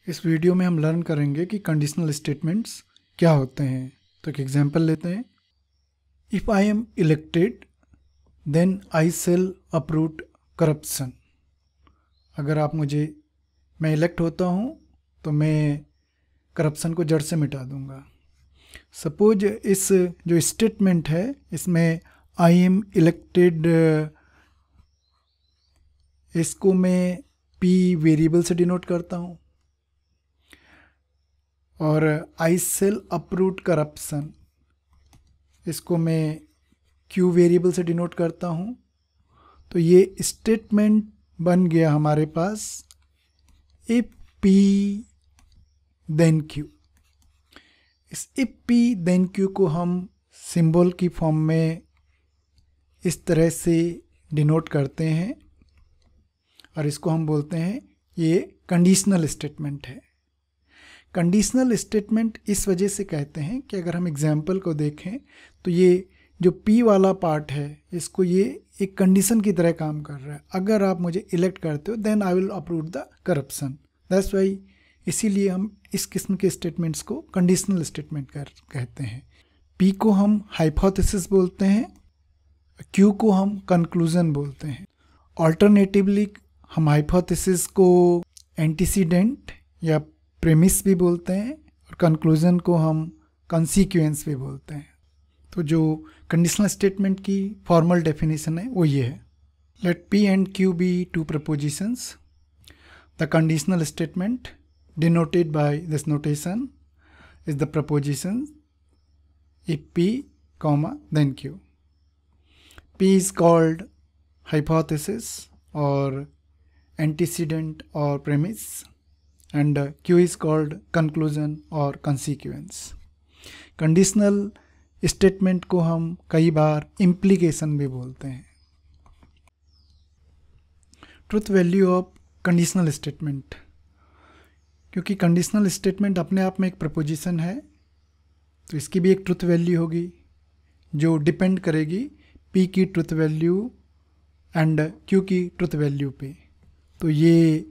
इस वीडियो में हम लर्न करेंगे कि कंडीशनल स्टेटमेंट्स क्या होते हैं। तो एक एग्जांपल लेते हैं। If I am elected then I shall uproot corruption. अगर मैं इलेक्ट होता हूँ तो मैं करप्शन को जड़ से मिटा दूंगा। सपोज इस जो स्टेटमेंट है इसमें आई एम इलेक्टेड, इसको मैं पी वेरिएबल से डिनोट करता हूँ और आई शेल अपरूट करप्शन इसको मैं क्यू वेरिएबल से डिनोट करता हूँ। तो ये स्टेटमेंट बन गया हमारे पास इफ पी देन क्यू। इस इफ पी देन क्यू को हम सिंबल की फॉर्म में इस तरह से डिनोट करते हैं और इसको हम बोलते हैं ये कंडीशनल स्टेटमेंट है। कंडीशनल स्टेटमेंट इस वजह से कहते हैं कि अगर हम एग्जाम्पल को देखें तो ये जो P वाला पार्ट है इसको ये एक कंडीशन की तरह काम कर रहा है। अगर आप मुझे इलेक्ट करते हो then I will approve the corruption. That's why इसीलिए हम इस किस्म के स्टेटमेंट्स को कंडीशनल स्टेटमेंट कहते हैं। P को हम हाइपोथेसिस बोलते हैं, Q को हम कंक्लूजन बोलते हैं। ऑल्टरनेटिवली हम हाइपोथेसिस को एंटीसीडेंट या प्रेमिस भी बोलते हैं और कंक्लूजन को हम कंसीक्वेंस भी बोलते हैं। तो जो कंडीशनल स्टेटमेंट की फॉर्मल डेफिनेशन है वो ये है। Let P and Q be two propositions. The conditional statement denoted by this notation is the proposition if P, then Q. P is called hypothesis or antecedent or premise and Q is called conclusion or consequence. Conditional statement को हम कई बार implication भी बोलते हैं। Truth value of conditional statement, क्योंकि conditional statement अपने आप में एक प्रपोजिशन है तो इसकी भी एक ट्रुथ वैल्यू होगी जो डिपेंड करेगी P की ट्रुथ वैल्यू एंड Q की ट्रुथ वैल्यू पे। तो ये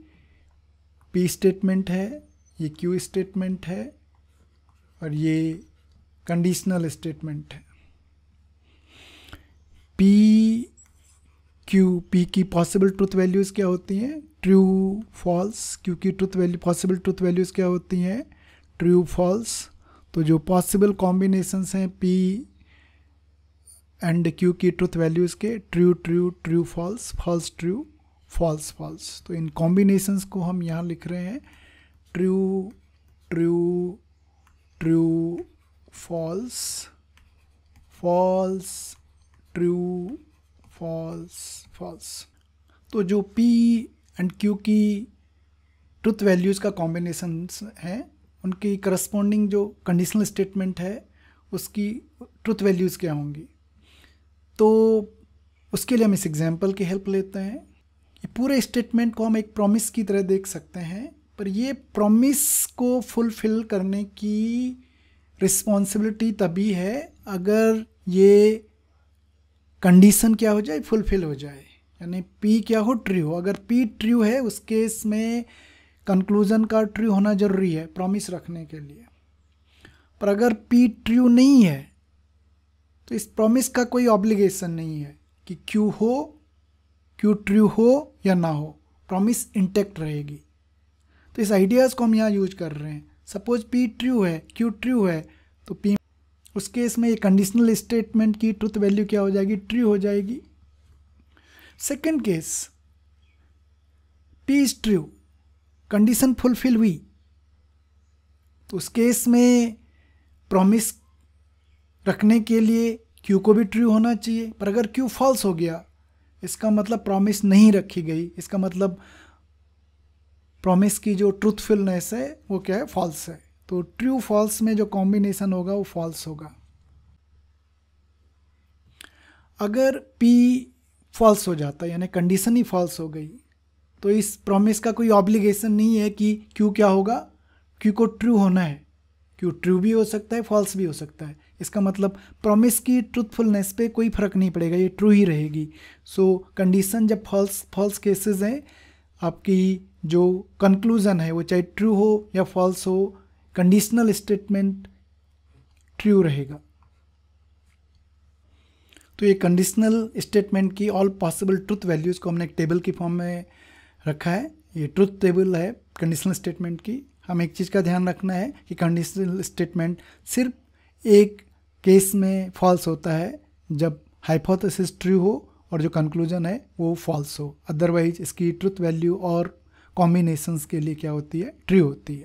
P स्टेटमेंट है, ये Q स्टेटमेंट है और ये कंडीशनल स्टेटमेंट है। P की पॉसिबल ट्रुथ वैल्यूज़ क्या होती हैं? True, false. Q की पॉसिबल ट्रुथ वैल्यूज़ क्या होती हैं? True, false. तो जो पॉसिबल कॉम्बिनेशंस हैं P एंड Q की ट्रुथ वैल्यूज़ के, true true, true false, false true, false false. तो इन कॉम्बिनेशंस को हम यहाँ लिख रहे हैं true true true false, false true, false false. तो जो P एंड Q की ट्रुथ वैल्यूज़ का कॉम्बिनेशंस हैं उनकी करस्पॉन्डिंग जो कंडीशनल स्टेटमेंट है उसकी ट्रुथ वैल्यूज़ क्या होंगी। तो उसके लिए हम इस एग्जांपल की हेल्प लेते हैं। ये पूरे स्टेटमेंट को हम एक प्रॉमिस की तरह देख सकते हैं, पर ये प्रॉमिस को फुलफिल करने की रिस्पॉन्सिबिलिटी तभी है अगर ये कंडीशन क्या हो जाए, फुलफिल हो जाए। यानी P क्या हो, ट्रू हो। अगर P ट्रू है उस केस में कंक्लूजन का ट्रू होना ज़रूरी है प्रॉमिस रखने के लिए। पर अगर P ट्रू नहीं है तो इस प्रॉमिस का कोई ऑब्लिगेशन नहीं है कि Q ट्रू हो या ना हो, प्रॉमिस इंटैक्ट रहेगी। तो इस आइडियाज़ को हम यहाँ यूज कर रहे हैं। सपोज P ट्रू है, Q ट्रू है तो P उस केस में ये कंडीशनल स्टेटमेंट की ट्रुथ वैल्यू क्या हो जाएगी, ट्रू हो जाएगी। Second case P is true, condition fulfil हुई तो उस केस में प्रॉमिस रखने के लिए Q को भी ट्रू होना चाहिए। पर अगर Q फॉल्स हो गया इसका मतलब प्रॉमिस नहीं रखी गई, इसका मतलब प्रॉमिस की जो ट्रूथफुलनेस है वो क्या है, फॉल्स है। तो ट्रू फॉल्स में जो कॉम्बिनेशन होगा वो फॉल्स होगा। अगर P फॉल्स हो जाता है यानी कंडीशन ही फॉल्स हो गई तो इस प्रॉमिस का कोई ऑब्लिगेशन नहीं है कि Q क्या होगा, Q को ट्रू होना है। Q ट्रू भी हो सकता है, फॉल्स भी हो सकता है। इसका मतलब प्रॉमिस की ट्रूथफुलनेस पे कोई फ़र्क नहीं पड़ेगा, ये ट्रू ही रहेगी। सो कंडीशन जब फॉल्स केसेस हैं आपकी जो कंक्लूजन है वो चाहे ट्रू हो या फॉल्स हो, कंडीशनल स्टेटमेंट ट्रू रहेगा। तो ये कंडीशनल स्टेटमेंट की ऑल पॉसिबल ट्रुथ वैल्यूज़ को हमने एक टेबल की फॉर्म में रखा है। ये ट्रुथ टेबल है कंडीशनल स्टेटमेंट की। हमें एक चीज़ का ध्यान रखना है कि कंडीशनल स्टेटमेंट सिर्फ एक केस में फॉल्स होता है, जब हाइपोथेसिस ट्रू हो और जो कंक्लूजन है वो फॉल्स हो। अदरवाइज इसकी ट्रुथ वैल्यू और कॉम्बिनेशंस के लिए क्या होती है, ट्रू होती है।